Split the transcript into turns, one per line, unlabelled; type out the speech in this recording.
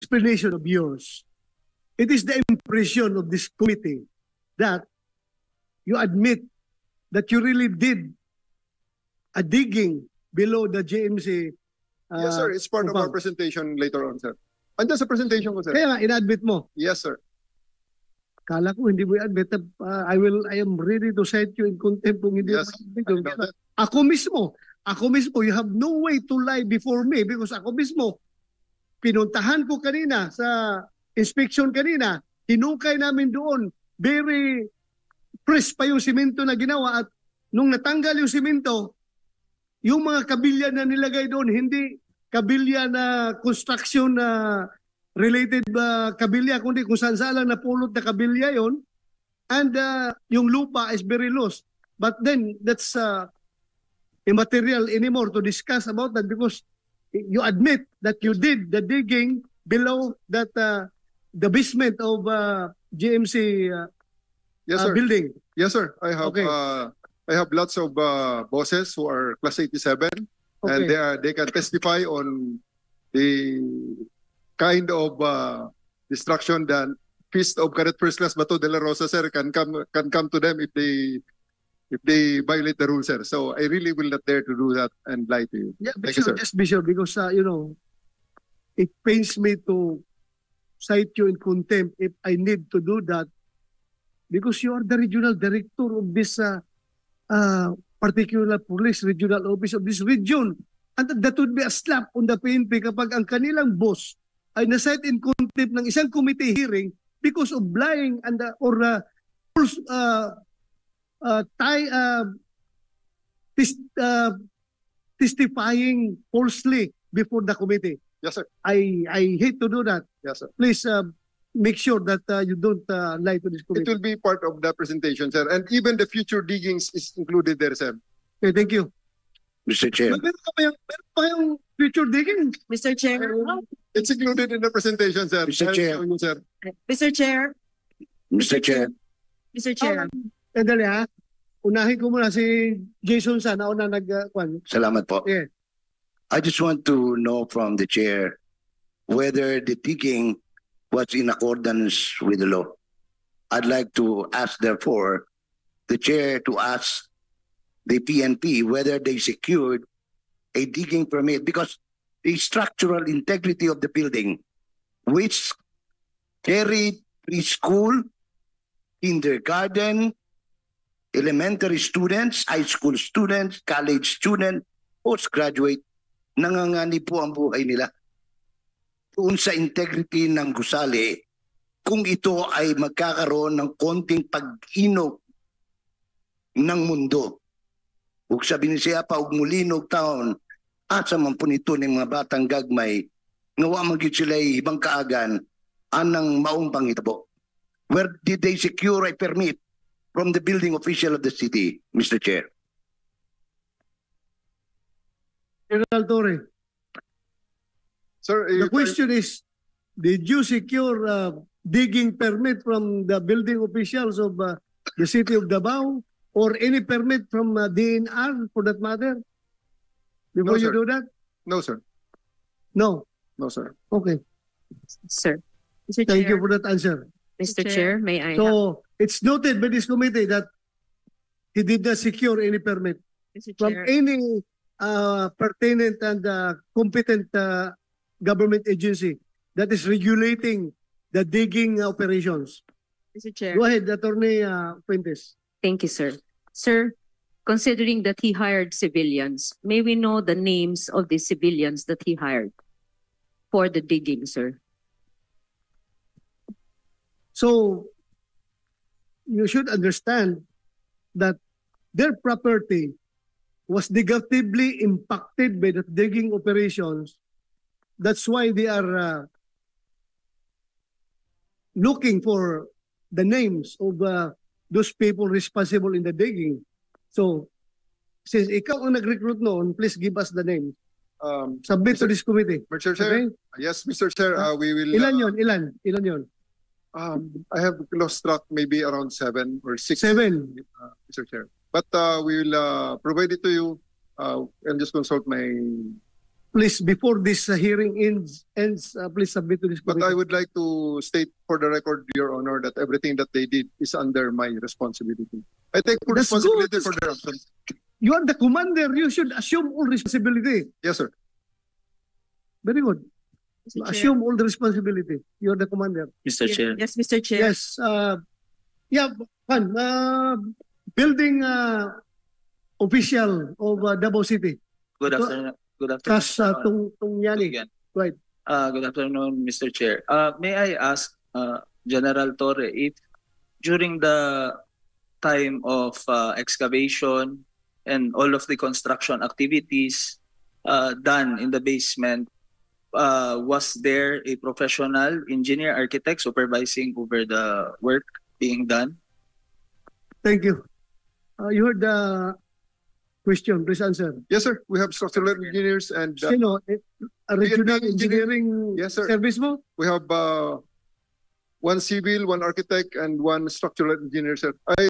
explanation of yours, it is the impression of this committee that you admit that you really did a digging below the JMC.
Yes, sir. It's part of our
compound.
presentation later on, sir. Andiyan sa presentation ko, sir.
Kaya nga, in-admit mo.
Yes, sir.
Kala ko hindi mo i-admit. I am ready to cite you in contempt kung hindi
Yes,
mo i-admit.
I know that.
Ako mismo, you have no way to lie before me because ako mismo, pinuntahan ko kanina sa inspection kanina, hinukay namin doon, very fresh pa yung simento na ginawa at nung natanggal yung simento, yung mga kabilya na nilagay doon, hindi kabilya na construction na related kabilya, kundi kung saan-saan lang napulot na kabilya yon, and yung lupa is very loose. But then, that's immaterial anymore to discuss about that because you admit that you did the digging below that the basement of GMC
Yes, sir.
building.
Yes, sir. I have
Okay.
I have lots of bosses who are class 87 and
Okay.
they can testify on the kind of destruction that Feast of Cadet First Class Bato de la Rosa, sir, can come to them if they violate the rules, sir. So I really will not dare to do that and lie to you.
Yeah, be
Thank you,
sure,
sir.
just be sure because it pains me to cite you in contempt if I need to do that because you are the regional director of this particular police regional office of this region. And that would be a slap on the PNP kapag ang kanilang boss ay na-cite in contempt ng isang committee hearing because of lying and false testifying falsely before the committee.
Yes, sir.
I hate to do that.
Yes, sir.
Please make sure that you don't lie to this
It
committee.
will be part of the presentation, sir. And even the future diggings is included there, sir.
Okay, thank you.
Mr. Chair.
Meron pa yung future digging?
Mr. Chair.
It's included in the presentation, sir.
Mr. Chair.
I'll show you, sir.
Mr. Chair.
Mr. Chair.
Mr. Chair.
Sandali ha. Unahin ko muna si Jason sa nauna nag-kwan.
Salamat po.
Yeah.
I just want to know from the chair whether the digging was in accordance with the law. I'd like to ask, therefore, the chair to ask the PNP whether they secured a digging permit because the structural integrity of the building, which carried preschool, kindergarten, elementary students, high school students, college students, postgraduate, nanganganib po ang buhay nila. Doon sa integrity ng gusali, kung ito ay magkakaroon ng konting pag-inog ng mundo. Ug sabi ni siya pa, ug mulinog taon, at sa mampunito ng mga batang gagmay, ngawa magit sila ibang kaagan, anang maong pangitabo. Where did they secure a permit from the building official of the city, Mr. Chair?
General Torre,
Sir,
the question is, did you secure digging permit from the building officials of the city of Davao or any permit from DNR for that matter? Before
No,
you
sir.
do that?
no, sir.
No.
No, sir.
Okay.
Sir. Mr.
Thank
Chair.
you for that answer.
Mr. Chair, may I have
So, it's noted by this committee that he did not secure any permit
Mr.
from
Chair.
any pertinent and competent government agency that is regulating the digging operations.
Mr. Chair.
Go ahead, Attorney Fuentes.
Thank you, sir. Sir, considering that he hired civilians, may we know the names of the civilians that he hired for the digging, sir?
So, you should understand that their property was negatively impacted by the digging operations. That's why they are looking for the names of those people responsible in the digging. So, since ikaw ang nag-recruit noon, please give us the name. Submit to this committee.
Mr. Chair.
Okay?
Yes, Mr. Chair. We will.
Ilan yon? Ilan yon?
I have lost track, maybe around 7 or 6.
7.
Mr. Chair. But we will provide it to you. I'll just consult my
Please, before this hearing ends, please submit to this
But I
committee.
would like to state for the record, Your Honor, that everything that they did is under my responsibility. I take full
That's
responsibility
good.
for their actions.
You are the commander. You should assume all responsibility.
Yes, sir.
Very good.
Mr. Chair.
Assume all the responsibility. You are the commander.
Mr. Chair.
Yes, Mr. Chair.
Yes. Yeah, Juan, building official of Davao City.
Good
Ito-
afternoon. Good afternoon.
Kas Tung Yani.
Again.
Go ahead.
Good afternoon, Mr. Chair. May I ask General Torre if during the time of excavation and all of the construction activities done in the basement, was there a professional engineer architect supervising over the work being done?
Thank you. You heard the question. Please answer.
Yes, sir. We have structural engineers and
Sino? A regional
Vietnam
engineering
Yes, sir.
service mo?
we have one civil, one architect, and one structural engineer, sir. I